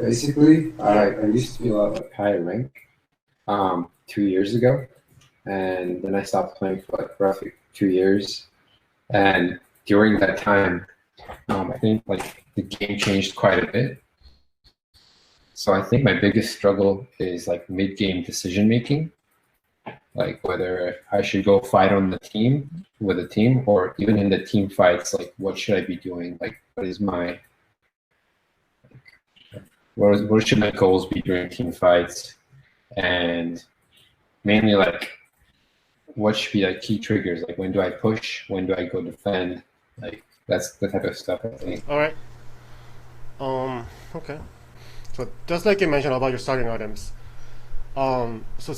basically, I used to be a lot like higher rank 2 years ago, and then I stopped playing for like roughly 2 years. And during that time, I think like the game changed quite a bit. So I think my biggest struggle is like mid-game decision making, like whether I should go fight on the team with a team, or even in the team fights, like what should I be doing? Like what is my what should my goals be during team fights? And mainly like what should be like key triggers? Like when do I push? When do I go defend? Like that's the type of stuff I think. All right. Okay. So just like you mentioned about your starting items, so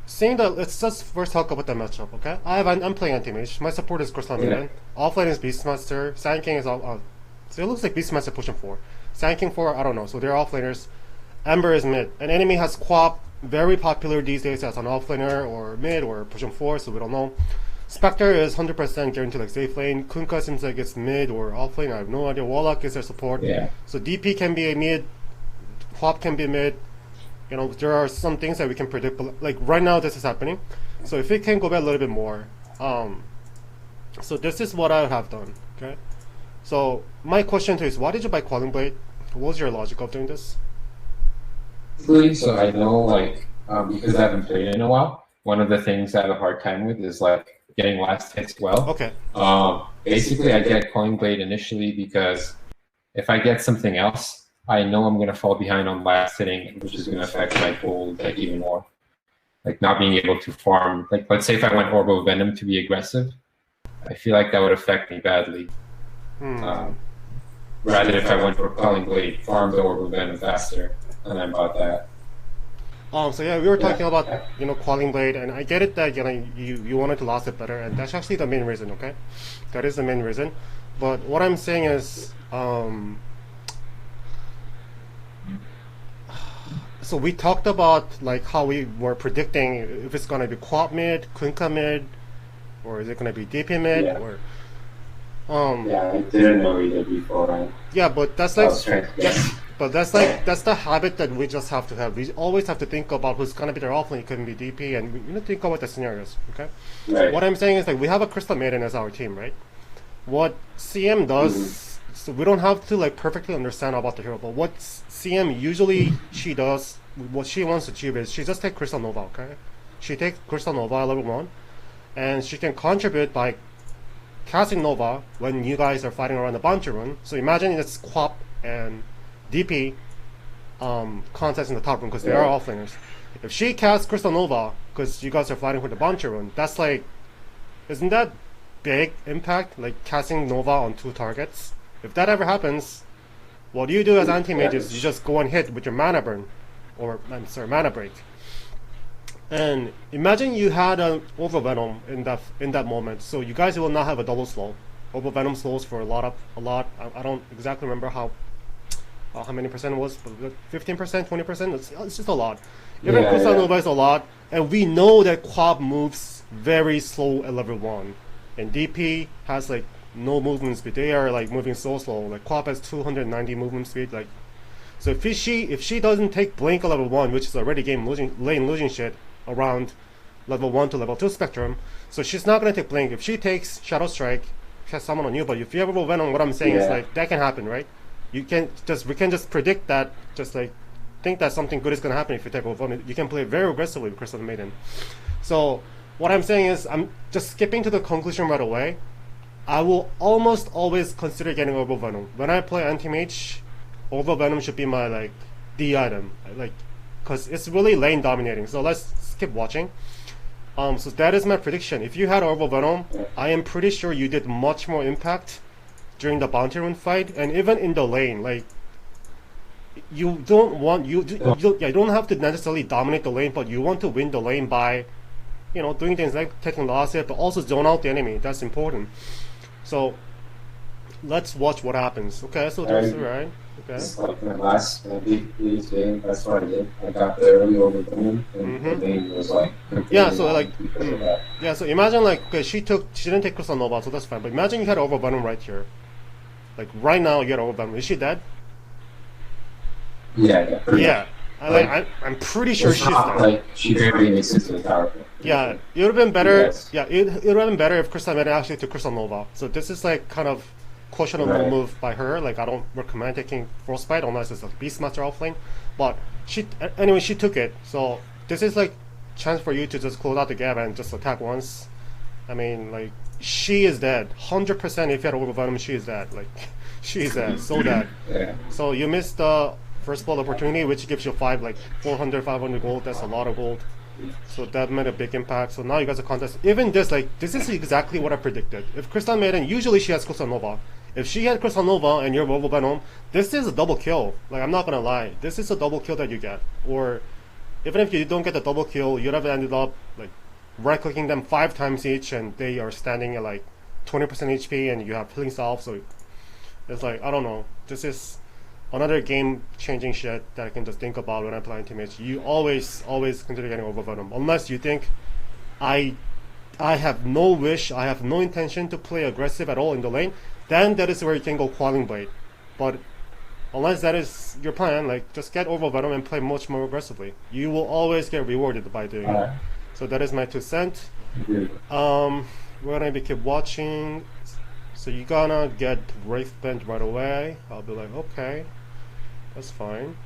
seeing that, let's just first talk about the matchup. Okay, I'm playing Anti-mage. My support is Crystal Maiden. Offlane is Beastmaster. Sand King is all. So it looks like Beastmaster pushing 4. Sand King 4. I don't know. So they're offlaners. Ember is mid. An enemy has Quap, very popular these days as an offlaner or mid or pushing 4. So we don't know. Spectre is 100% guaranteed like safe lane. Kunkka seems like it's mid or offlane. I have no idea. Warlock is their support. Yeah. So DP can be a mid. Quap can be mid. You know, there are some things that we can predict, but like right now this is happening. So if we can go back a little bit more, so this is what I have done. Okay, so my question to you is, why did you buy Quelling Blade? What was your logic of doing this? So I know like because I haven't played in a while, one of the things I have a hard time with is like getting last hits well. Okay. Basically I get Calling Blade initially because if I get something else, I know I'm gonna fall behind on last hitting, which is gonna affect my gold like even more. Like not being able to farm. Like let's say if I went Orb of Venom to be aggressive, I feel like that would affect me badly. Rather if I went for Calling Blade, farm the Orb of Venom faster, and I bought that. So yeah, we were talking about Quelling Blade, and I get it that you wanted to last it better, and that's actually the main reason. Okay, that is the main reason. But what I'm saying is, so we talked about like how we were predicting if it's gonna be Quap mid, Kunkka mid, or is it gonna be DP mid, or yeah, I didn't know either before. Right? Yeah, but that's like that's the habit that we just have to have. We always have to think about who's gonna be their offlane. It couldn't be DP, and we need to think about the scenarios. Okay. Right. What I'm saying is like we have a Crystal Maiden as our team, right? What CM does, so we don't have to like perfectly understand about the hero, but what CM usually she does, what she wants to achieve is she just takes Crystal Nova. Okay. She takes Crystal Nova level 1, and she can contribute by casting Nova when you guys are fighting around the bounty run. So imagine it's Quap and DP contest in the top room because they are offlaners. If she casts Crystal Nova because you guys are fighting for the bounty run, that's like, isn't that big impact? Like casting Nova on 2 targets. If that ever happens, what you do as Anti-mage is you just go and hit with your mana burn, or I'm sorry, mana break. And imagine you had an Orb of Venom in that moment, so you guys will not have a double slow. Orb of Venom slows for a lot. I don't exactly remember how many percent it was, but 15%, 20%. It's just a lot. Even Crystal Nova is a lot, and we know that Quap moves very slow at level 1, and DP has like no movement speed. They are like moving so slow. Like Quap has 290 movement speed. Like, so if she doesn't take Blink at level 1, which is already lane losing shit around level 1 to level 2 spectrum, so she's not gonna take Blink. If she takes Shadow Strike, she has someone on you. But if you have a Venom, what I'm saying is like that can happen, right? We can just predict that, just like think that something good is gonna happen if you take over. You can play very aggressively with Crystal Maiden. So what I'm saying is, I'm just skipping to the conclusion right away. I will almost always consider getting Orb of Venom. When I play Anti-mage, Orb of Venom should be my like D item, like, because it's really lane dominating. So let's keep watching. So that is my prediction. If you had Orb of Venom, I am pretty sure you did much more impact during the bounty run fight, and even in the lane. Like, you don't have to necessarily dominate the lane, but you want to win the lane by, doing things like taking the last hit, but also zone out the enemy. That's important. So let's watch what happens. Okay, so that's right. Okay. It's like my last big game. That's what I did. I got the early Orb of Venom, and the lane was like so imagine like, okay, she didn't take Crystal Nova, so that's fine. But imagine you had Orb of Venom right here. Like right now, you get Orb of Venom. Is she dead? Yeah, I'm pretty sure It's she's not dead. like she barely makes it to the tower. Yeah, it would have been better. Yes. Yeah, it would have been better if Crystal Maiden actually took Crystal Nova. So this is like kind of questionable Right. move by her. Like I don't recommend taking Frostbite unless it's like Beastmaster offlane. But anyway, she took it. So this is like chance for you to just close out the gap and just attack once. I mean, like she is dead. 100%. If you had Orb of Venom, she is dead. Like she is dead. So dead. Yeah. So you missed the first blood opportunity, which gives you 400, 500 gold. That's a lot of gold. So that made a big impact. So now you guys are contest. Even this, like, this is exactly what I predicted. If Crystal Maiden, usually she has Crystal Nova. If she had Crystal Nova and you're Orb of Venom, this is a double kill. Like, I'm not gonna lie. This is a double kill that you get. Or, even if you don't get the double kill, you'd have ended up, like, right-clicking them 5 times each and they are standing at, like, 20% HP and you have healing salve. So, it's like, I don't know. This is another game-changing shit that I can just think about when I play Anti-mage. You always consider getting Orb of Venom. Unless you think I have no wish, I have no intention to play aggressive at all in the lane, then that is where you can go Quelling Blade. But unless that is your plan, like, just get Orb of Venom and play much more aggressively. You will always get rewarded by doing it. So that is my 2 cents. We're gonna be keep watching. So you're gonna get Wraith Bend right away. I'll be like, okay. That's fine.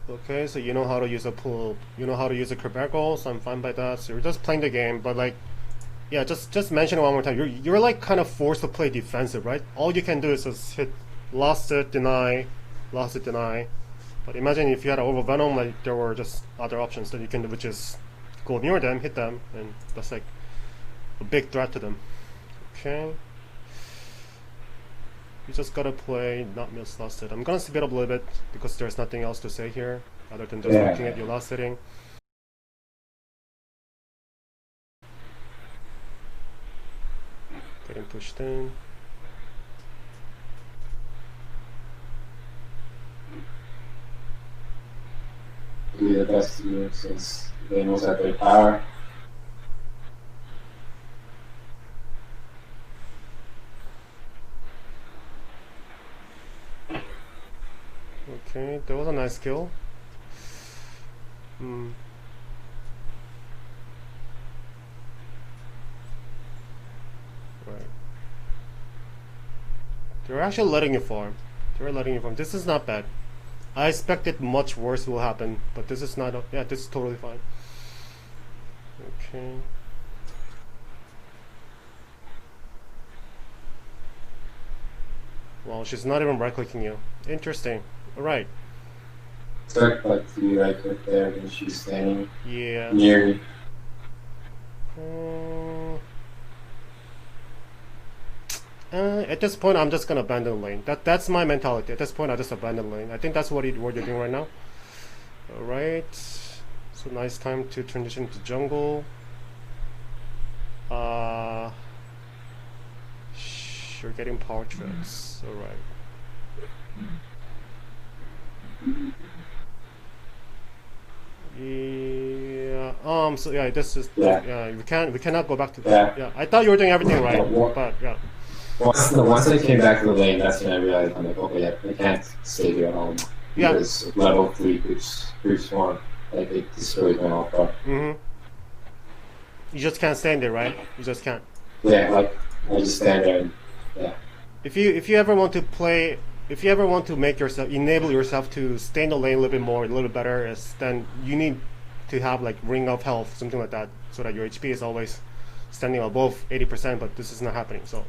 Okay, so you know how to use a pull, you know how to use a Cribbergle, so I'm fine by that. So you're just playing the game, but like, yeah, just mention it one more time. You're like kind of forced to play defensive, right? All you can do is just hit lost it, deny. But imagine if you had Orb of Venom, like there were just other options that you can do, which is go near them, hit them, and that's like a big threat to them. Okay. You just gotta play, not miss last hit. I'm gonna speed up a little bit because there's nothing else to say here other than just looking at your last hitting. Getting pushed in. Do the best to do since they knows that their power. Okay, that was a nice kill. Right. They're actually letting you farm. This is not bad. I expected much worse will happen, but this is not. Yeah, this is totally fine. Okay. Well, she's not even right-clicking you. Interesting. Alright. Start like to be right click there and she's standing Yeah. near me. At this point, I'm just gonna abandon lane. That's my mentality. At this point, I just abandon lane. I think that's what you're doing right now. Alright. So nice time to transition to jungle. You're getting power trips. Alright. Yeah. So yeah, this is. Yeah. We cannot go back to this. Yeah. I thought you were doing everything right, but yeah. Once I came back to the lane, that's when I realized I'm like, okay, I can't stay here at home. Yeah. Because level 3 group swarm, like it destroys my alpha. You just can't stand there, right? You just can't. Yeah, like I just stand there and yeah. If you ever want to play, if you ever want to make yourself enable yourself to stay in the lane a little bit more, a little bit better, then you need to have like ring of health, something like that, so that your HP is always standing above 80%. But this is not happening, so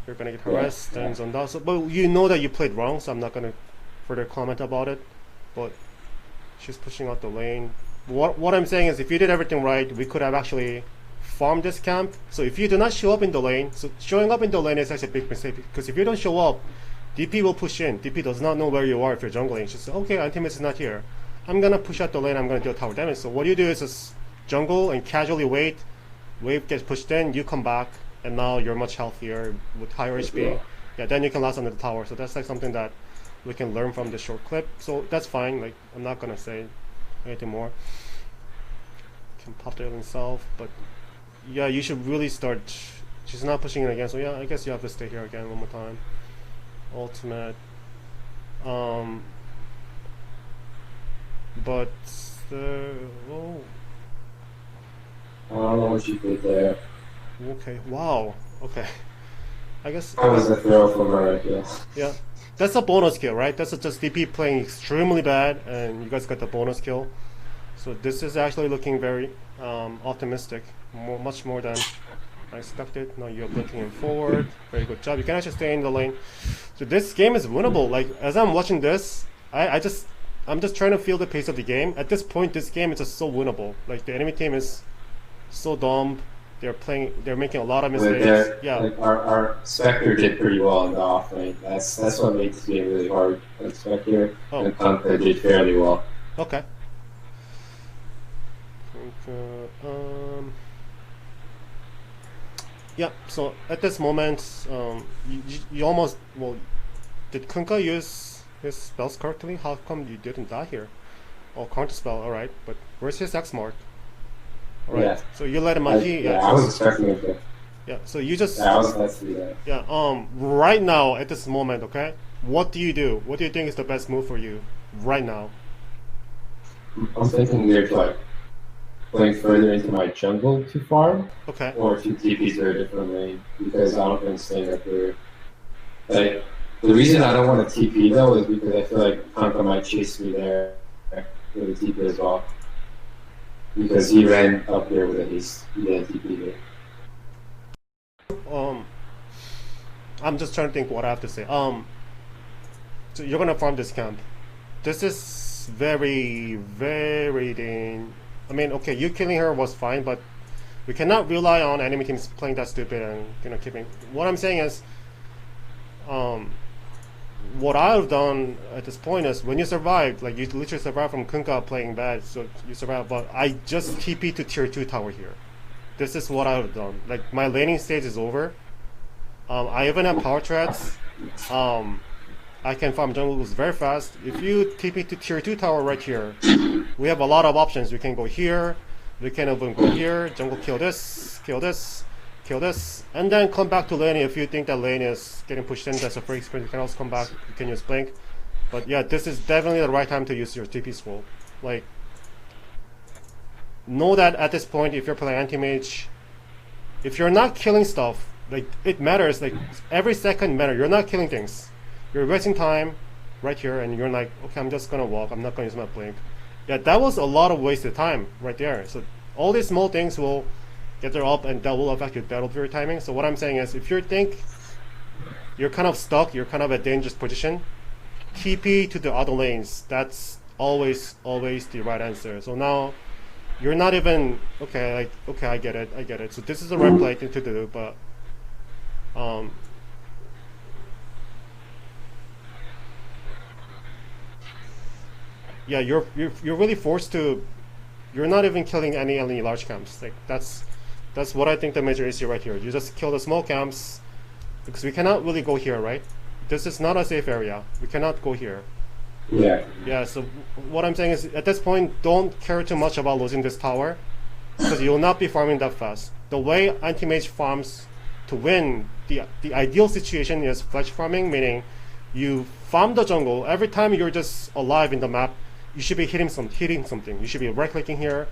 you're gonna get harassed and zoned out. So, but you know that you played wrong, so I'm not gonna further comment about it. But she's pushing out the lane. What I'm saying is, if you did everything right, we could have actually farmed this camp. So if you do not show up in the lane, so showing up in the lane is actually a big mistake, because if you don't show up, DP will push in. DP does not know where you are if you're jungling. She says, okay, Antimage is not here. I'm gonna push out the lane, I'm gonna deal tower damage. So what you do is just jungle and casually wait. Wave gets pushed in, you come back, and now you're much healthier with higher HP. Yeah, then you can last under the tower. So that's like something that we can learn from this short clip. So that's fine. Like, I'm not gonna say anything more. Can pop the himself, but yeah, you should really start She's not pushing it again, so yeah, I guess you have to stay here again one more time. Ultimate. But oh, I don't know what you did there. okay, wow, okay. I guess That was a throw from her, yes. yeah, that's a bonus kill, right? That's just DP playing extremely bad, and you guys got the bonus kill. So this is actually looking very optimistic, much more than I expected. Now you're looking him forward. Very good job. You can actually stay in the lane. So this game is winnable. Like as I'm watching this, I'm just trying to feel the pace of the game. At this point, this game is just so winnable. Like the enemy team is so dumb. They're making a lot of mistakes. Yeah. Like our Spectre did pretty well in the off lane. That's what makes the game really hard. Like Spectre and Kunkka did fairly well. Okay. Yeah, so at this moment, you almost, well, did Kunkka use his spells correctly? How come you didn't die here? Oh, counter spell, alright, but where's his X mark? Alright, yeah. So you let him out here. Yeah, I was expecting him to. Yeah, so you just. Yeah, I was about to do that. Yeah, right now, at this moment, okay? What do you do? What do you think is the best move for you right now? I'm thinking they're like going further into my jungle to farm. Okay. Or to TP to a different lane because I don't think staying up here. Like the reason I don't want to TP though is because I feel like Kunkka might chase me there with a TP as well. Because he ran up there with a haste. He didn't TP here. I'm just trying to think what I have to say. So you're gonna farm this camp. This is very, very I mean, okay, you killing her was fine, but we cannot rely on enemy teams playing that stupid and keeping. What I'm saying is, what I've done at this point is when you survived, like you literally survived from Kunkka playing bad, so you survived. But I just TP to tier 2 tower here. This is what I've done. Like my laning stage is over. I even have power treads. I can farm jungles very fast. If you TP to tier 2 tower right here, we have a lot of options. We can go here, we can even go here, jungle kill this, kill this, kill this, and then come back to lane if you think that lane is getting pushed in. That's a free experience. You can also come back, you can use blink. But yeah, this is definitely the right time to use your TP scroll. Like, know that at this point, if you're playing Anti-mage, if you're not killing stuff, like it matters, like every second matters. You're not killing things. You're wasting time right here, and you're like, okay, I'm just gonna walk. I'm not gonna use my blink. Yeah, that was a lot of wasted time right there. So all these small things will get there up, and that will affect your Battle Furry timing. So what I'm saying is, if you think you're kind of stuck, you're kind of a dangerous position, TP to the other lanes. That's always the right answer. So now you're not even okay. Like okay, I get it. So this is the right play to do, but yeah, you're really forced to. You're not even killing any large camps. Like that's what I think the major issue right here. You just kill the small camps because we cannot really go here, right? This is not a safe area. We cannot go here. Yeah. Yeah. So what I'm saying is, at this point, don't care too much about losing this tower because you will not be farming that fast. The way Anti-mage farms to win, the ideal situation is fletch farming, meaning you farm the jungle every time you're just alive in the map. You should be hitting something. You should be right-clicking here,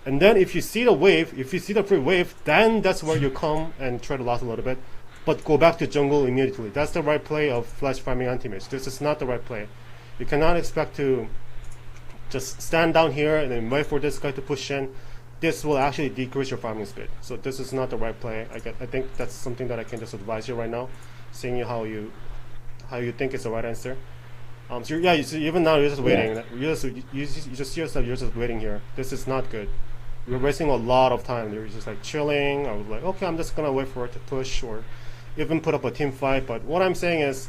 and then if you see the wave, if you see the free wave, then that's where you come and try to last a little bit, but go back to jungle immediately. That's the right play of flash farming Anti-mage. This is not the right play. You cannot expect to just stand down here and then wait for this guy to push in. This will actually decrease your farming speed. So this is not the right play. I think that's something that I can just advise you right now, seeing how you think is the right answer. So yeah, even now you're just waiting. Yeah. You just see yourself. You're just waiting here. This is not good. You're wasting a lot of time. You're just like chilling. I was like, okay, I'm just gonna wait for it to push or even put up a team fight. But what I'm saying is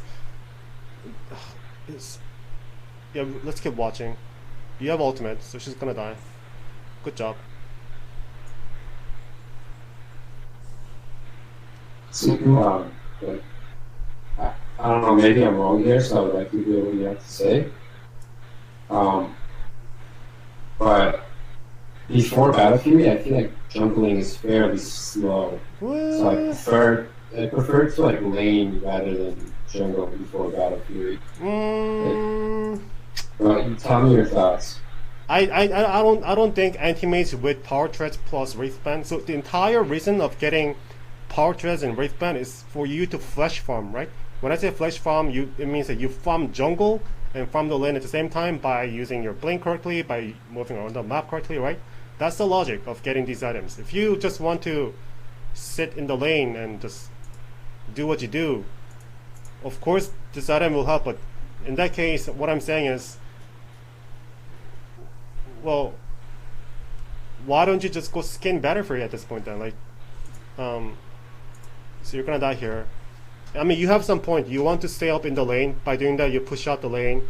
yeah, let's keep watching. You have ultimate, so she's gonna die. Good job. So, I don't know, maybe I'm wrong here, so I would like to hear what you have to say. But before Battle Furry, I feel like jungling is fairly slow. So I prefer to like lane rather than jungle before Battle Furry. Well, tell me your thoughts. I don't think Anti-mage with power threads plus wraith band. So the entire reason of getting power threads and wraith band is for you to flash farm, right? When I say flash farm, it means that you farm jungle and farm the lane at the same time by using your blink correctly, by moving around the map correctly, right? That's the logic of getting these items. If you just want to sit in the lane and just do what you do, of course this item will help, but in that case, what I'm saying is, well, why don't you just go skin Battle Furry at this point then? Like, so you're gonna die here. I mean, you have some point. You want to stay up in the lane. By doing that, you push out the lane,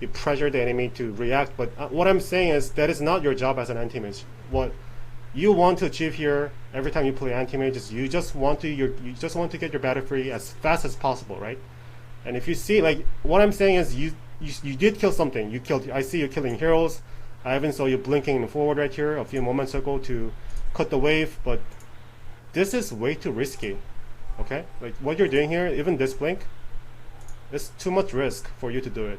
you pressure the enemy to react. But what I'm saying is that is not your job as an anti-mage. What you want to achieve here every time you play anti-mage is you just want to get your Battle Furry as fast as possible, right? And if you see, like, what I'm saying is you did kill something. You killed. I see you killing heroes. I even saw you blinking forward right here a few moments ago to cut the wave, but this is way too risky. Okay, like what you're doing here, even this blink, it's too much risk for you to do it.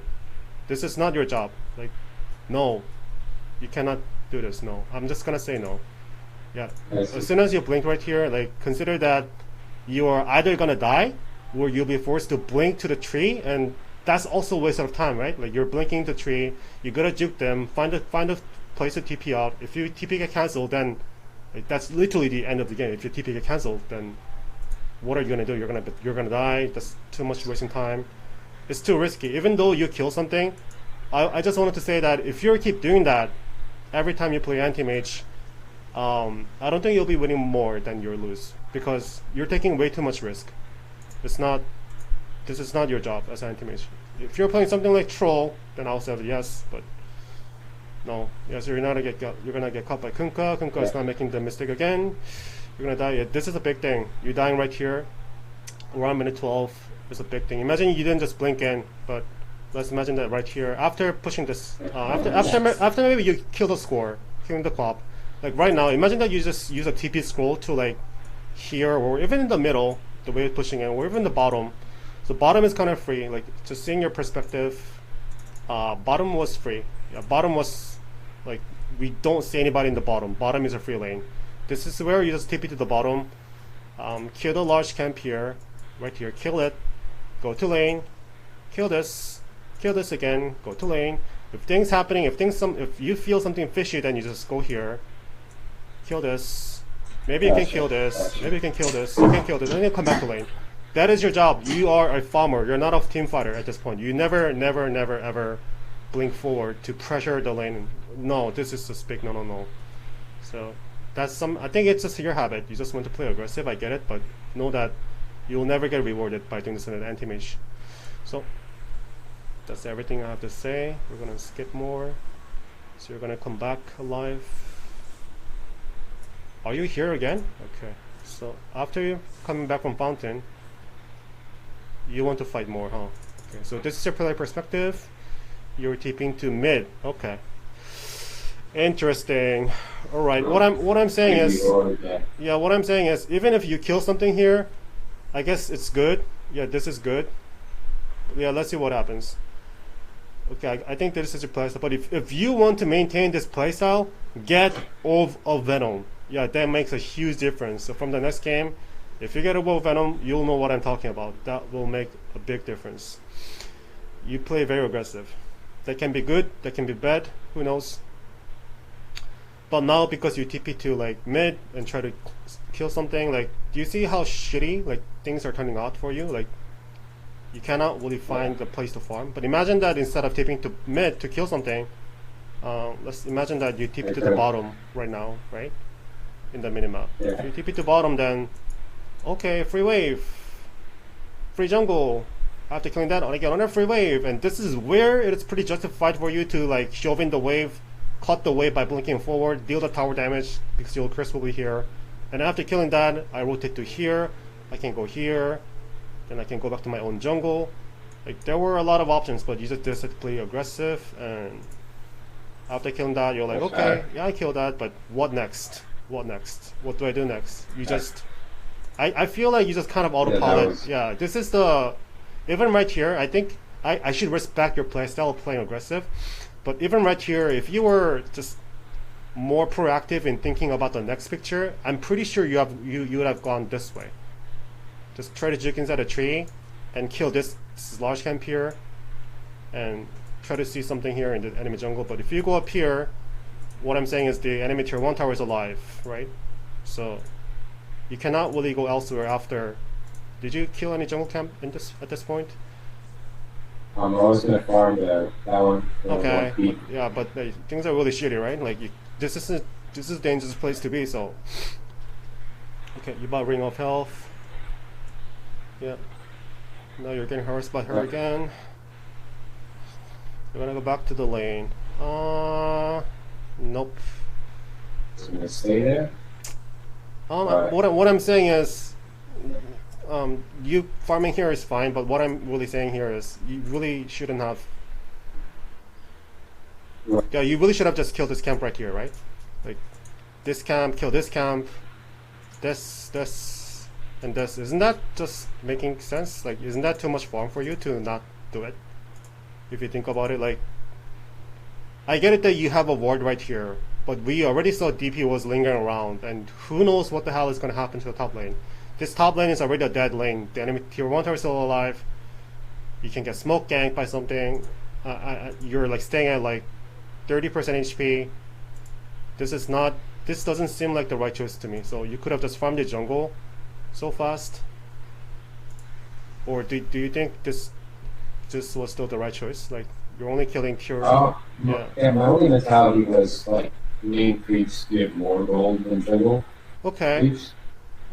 This is not your job. Like, no, you cannot do this. No, I'm just gonna say no. Yeah, as soon as you blink right here, like consider that you are either gonna die or you'll be forced to blink to the tree, and that's also a waste of time, right? Like you're blinking the tree, you gotta juke them, find a place to TP out. If you TP get cancelled, then like, that's literally the end of the game. If your TP get cancelled, then what are you gonna do? You're gonna die. That's too much wasting time. It's too risky. Even though you kill something, I just wanted to say that if you keep doing that every time you play anti-mage, I don't think you'll be winning more than you'll lose because you're taking way too much risk. It's not. This is not your job as an anti-mage. If you're playing something like troll, then I'll say yes, but no. Yes, you're gonna get caught by Kunkka. Kunkka is not making the mistake again. You're gonna die. Yeah, this is a big thing. You're dying right here. Around minute 12 is a big thing. Imagine you didn't just blink in, but let's imagine that right here. After pushing this, after maybe you kill the score, killing the clock. Like right now, imagine that you just use a TP scroll to like here or even in the middle, the way it's pushing in, or even the bottom. So bottom is kind of free. Like just seeing your perspective, bottom was free. Yeah, bottom was like we don't see anybody in the bottom. Bottom is a free lane. This is where you just TP to the bottom, kill the large camp here, right here, kill it, go to lane, kill this again, go to lane. If things happening, if you feel something fishy, then you just go here, kill this. Maybe you can kill this. Maybe you can kill this. You can kill this, and then you come back to lane. That is your job. You are a farmer. You're not a team fighter at this point. You never, ever blink forward to pressure the lane. No, this is just big no. So. I think it's just your habit. You just want to play aggressive. I get it, but know that you'll never get rewarded by doing this in an anti-mage. So that's everything I have to say. We're gonna skip more. So you're gonna come back alive. Are you here again? Okay. So after you coming back from fountain, you want to fight more, huh? Okay. So this is your player perspective. You're TPing to mid. Okay. Interesting. All right. What I'm saying is, yeah. What I'm saying is, even if you kill something here, I guess it's good. Yeah, this is good. Yeah, let's see what happens. Okay, I think this is your playstyle. But if you want to maintain this playstyle, get Orb of Venom. Yeah, that makes a huge difference. So from the next game, if you get Orb of Venom, you'll know what I'm talking about. That will make a big difference. You play very aggressive. That can be good. That can be bad. Who knows? But now because you TP to like mid and try to kill something, like do you see how shitty like things are turning out for you? Like you cannot really find a place to farm. But imagine that instead of TPing to mid to kill something, let's imagine that you TP to the bottom right now, right? In the minimap. Yeah. If you TP to bottom, then okay, free wave, free jungle. After killing that, I get another free wave, and this is where it is pretty justified for you to like shove in the wave. Cut the wave by blinking forward, deal the tower damage because you'll Chris will be here. And after killing that, I rotate to here. I can go here. Then I can go back to my own jungle. Like there were a lot of options, but you just decided to play aggressive, and After killing that, you're like, Okay. okay, yeah, I killed that, but what next? What next? What do I do next? You just, I feel like you just kind of autopilot. was- Yeah, this is the, even right here, I think I should respect your playstyle of playing aggressive, but even right here, if you were just more proactive in thinking about the next picture, I'm pretty sure you would have gone this way. Just try to juke inside a tree and kill this large camp here and try to see something here in the enemy jungle. But if you go up here, what I'm saying is the enemy tier 1 tower is alive, right? So you cannot really go elsewhere after. Did you kill any jungle camp in this at this point? I was gonna farm that one. Okay, One but, yeah, but things are really shitty, right? Like this is a dangerous place to be. So okay, you bought Ring of Health. Yeah. Now you're getting harassed by her again. You're gonna go back to the lane. Nope. It's gonna stay there. What I'm saying is, you farming here is fine, but what I'm really saying here is you really shouldn't have. Yeah, you really should have just killed this camp right here, right? Like this camp, kill this camp, this, and this. Isn't that just making sense? Like, isn't that too much farm for you to not do it? If you think about it, like, I get it that you have a ward right here, but we already saw DP was lingering around, and who knows what the hell is going to happen to the top lane. This top lane is already a dead lane. The enemy tier 1 tower is still alive. You can get smoke ganked by something. You're like staying at like 30% HP. This doesn't seem like the right choice to me. So you could have just farmed the jungle so fast. Or do you think this was still the right choice? Like, you're only killing pure. Yeah, my only mentality was like lane creeps give more gold than jungle Okay. creeps.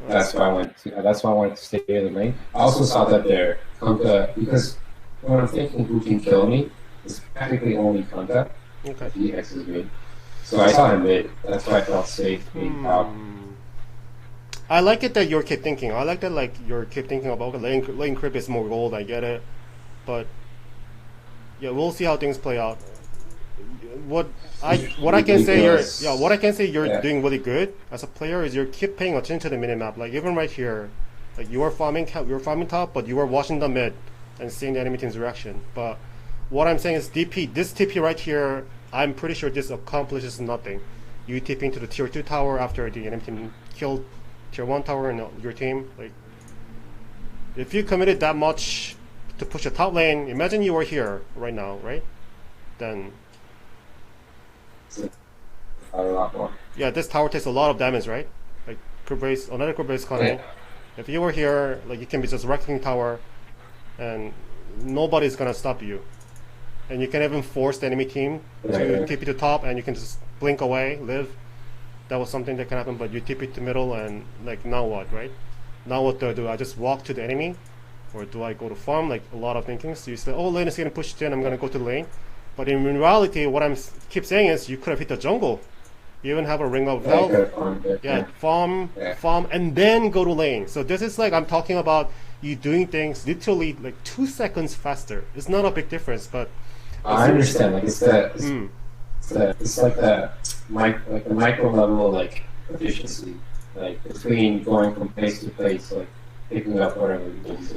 That's why I wanted to stay in the lane. I also saw that there Kunkka, because when I'm thinking who can kill me, it's practically only Kunkka. Okay. He X's me. So I saw him mid. That's why I felt safe being top. I like it that you keep thinking. I like that like you keep thinking about okay, lane creep is more gold. I get it, but yeah, we'll see how things play out. What I can say you're doing really good as a player is you keep paying attention to the minimap. Like even right here, like you are farming top, but you are watching the mid and seeing the enemy team's reaction. But what I'm saying is this TP right here, I'm pretty sure this accomplishes nothing. You TP into the tier 2 tower after the enemy team killed tier 1 tower in your team. Like if you committed that much to push a top lane, imagine you were here right now, right? Then A lot more. yeah, this tower takes a lot of damage, right? Like another group base coming. Yeah. If you were here, like you can be just wrecking tower, and nobody's gonna stop you. And you can even force the enemy team to TP to top, and you can just blink away, live. That was something that can happen, but you TP to middle, and like now what, right? Now what do I do? I just walk to the enemy, or do I go to farm? Like a lot of thinking. So you say, oh, lane is getting pushed in, I'm gonna go to the lane. But in reality, what I'm keep saying is you could have hit the jungle. You even have a ring of health. Farm, and then go to lane. So this is like I'm talking about you doing things literally like 2 seconds faster. It's not a big difference, but I understand. Like it's like the micro level like efficiency, like between going from place to place, like picking up whatever it is.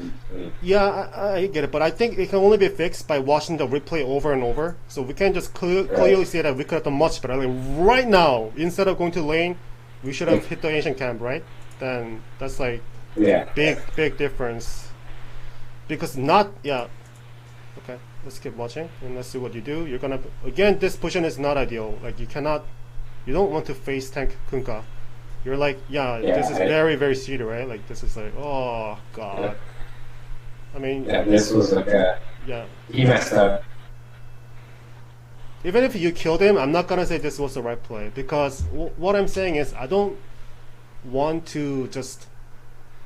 Yeah, I get it, but I think it can only be fixed by watching the replay over and over. So we can just clearly see that we could have done much better. Like right now, instead of going to lane, we should have hit the ancient camp, right? Then that's like big difference. Because okay, let's keep watching and let's see what you do. You're gonna again, this position is not ideal. Like you don't want to face tank Kunkka. You're like, this is very, very shitty, right? Like, this is like, oh, God. Yeah. I mean... Yeah, this was like he messed up. Even if you killed him, I'm not gonna say this was the right play. Because what I'm saying is, I don't want to just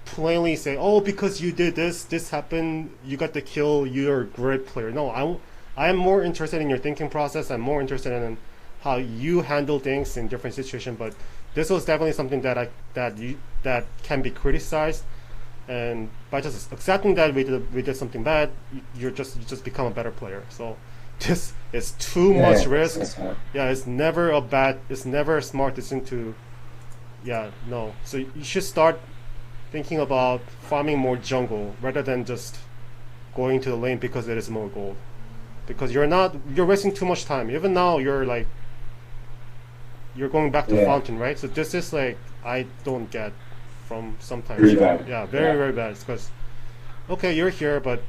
plainly say, oh, because you did this happened, you got the kill, you're a great player. No, I am more interested in your thinking process. I'm more interested in how you handle things in different situations, but this was definitely something that can be criticized, and by just accepting that we did something bad, you just become a better player. So this is too much risk. That's hard. Yeah, it's never a smart decision to, yeah, no. So you should start thinking about farming more jungle rather than just going to the lane because it is more gold. Because you're wasting too much time. Even now, you're going back to fountain, right? So this is like, I don't get from sometimes. Pretty bad. Yeah, very bad. It's because, okay, you're here, but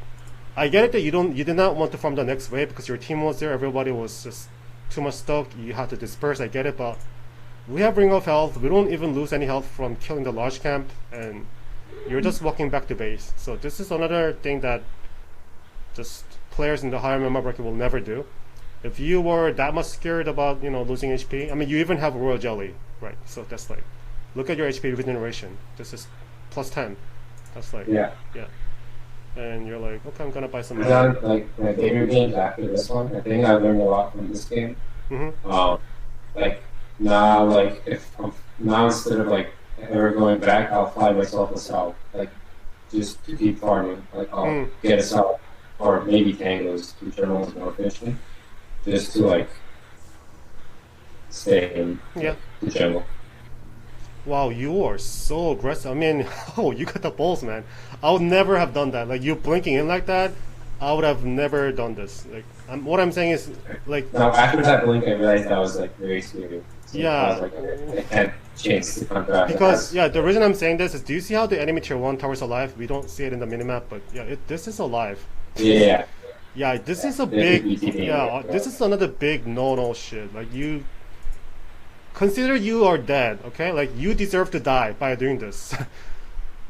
I get it that you did not want to farm the next wave because your team was there, everybody was just too much stuck, you had to disperse, I get it, but we have ring of health, we don't even lose any health from killing the large camp, and you're just walking back to base. So this is another thing that just players in the higher member bracket will never do. If you were that much scared about, losing HP, I mean, you even have Royal Jelly, right? So that's like, look at your HP regeneration. This is plus 10. That's like, yeah. And you're like, okay, I'm gonna buy some. Like my favorite games after this one, I think I learned a lot from this game. Like now instead of like ever going back, I'll fly myself a south, like just to keep farming. Like I'll get a south or maybe tangos, whichever one's more efficient, just to like stay in the jungle. Wow, you are so aggressive. I mean, oh, you got the balls, man. I would never have done that. Like, you blinking in like that, I would have never done this. Like, what I'm saying is, like... Now, after that blink, I realized that was, like, very scary. So yeah. I was like, okay, I can't change the contrast. Because, yeah, the reason I'm saying this is, do you see how the enemy tier 1 tower's alive? We don't see it in the minimap, but, yeah, this is alive. Yeah. Yeah, this is a big... Yeah, this is another big no-no shit. Like, you... Consider you are dead, okay? Like, you deserve to die by doing this.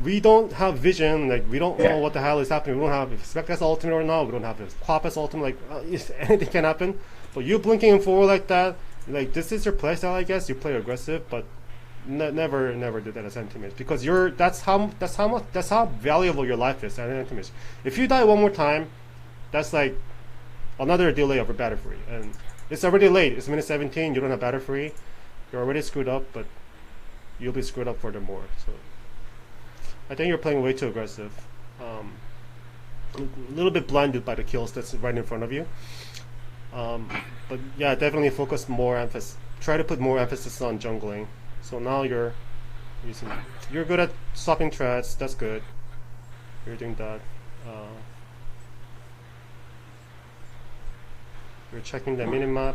We don't have vision, like, we don't know what the hell is happening. We don't have Spectre's ultimate or not, we don't have Quappa's ultimate, like, anything can happen. But you blinking forward like that, like, this is your playstyle, I guess. You play aggressive, but never do that as Antimage. Because that's how valuable your life is as Antimage. If you die one more time, that's like another delay of a Battle Furry. And it's already late, it's minute 17, you don't have Battle Furry. You're already screwed up, but you'll be screwed up furthermore. So I think you're playing way too aggressive. A little bit blinded by the kills that's right in front of you. But yeah, definitely focus more emphasis. Try to put more emphasis on jungling. So now you're good at swapping threats. That's good. You're doing that. You're checking the minimap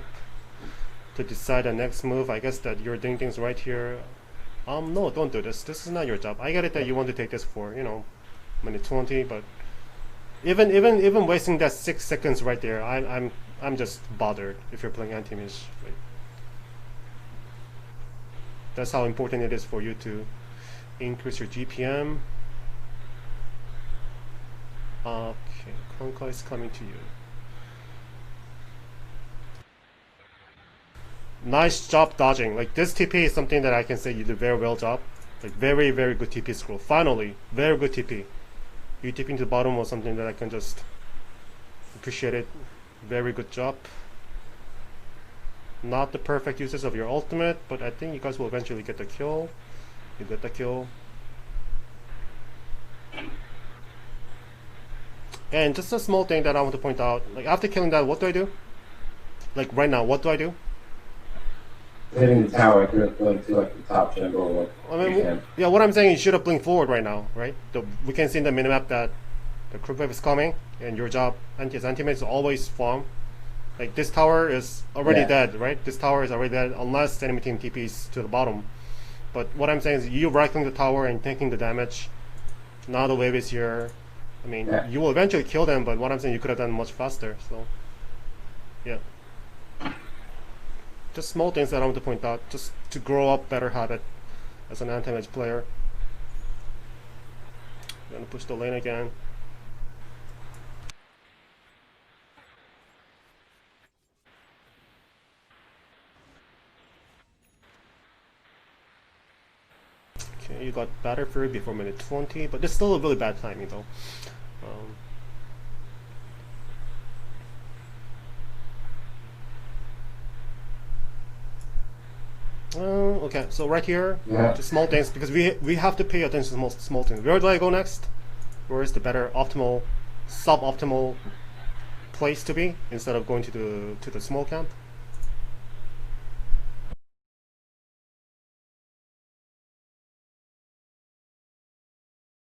to decide the next move. I guess that you're doing things right here. No, don't do this. This is not your job. I get it that you want to take this for, minute 20, but even wasting that 6 seconds right there, I'm just bothered if you're playing Anti-mage. Like, that's how important it is for you to increase your GPM. Okay, Konka is coming to you. Nice job dodging. Like, this TP is something that I can say you did very well job. Like, very good TP scroll. Finally, very good TP. You TPing to the bottom was something that I can just appreciate it. Very good job. Not the perfect uses of your ultimate, but I think you guys will eventually get the kill. You get the kill. And just a small thing that I want to point out. Like, after killing that, what do I do? Like, right now, what do I do? Hitting the tower, I could go to like the top jungle. Yeah, what I'm saying is you should have blinked forward right now, right? We can see in the minimap that the crook wave is coming, and your job as Antimage is always farm. Like, this tower is already dead, right? This tower is already dead unless the enemy team TPs to the bottom. But what I'm saying is you right-clicking the tower and taking the damage. Now the wave is here. I mean, you will eventually kill them, but what I'm saying you could have done much faster. So, yeah. Just small things that I want to point out, just to grow up better habit as an Anti-mage player. I'm gonna push the lane again. Okay, you got Battle Furry before minute 20, but it's still a really bad timing though. Okay, so right here, just small things, because we have to pay attention to small things. Where do I go next? Where is the better optimal, suboptimal place to be instead of going to the small camp.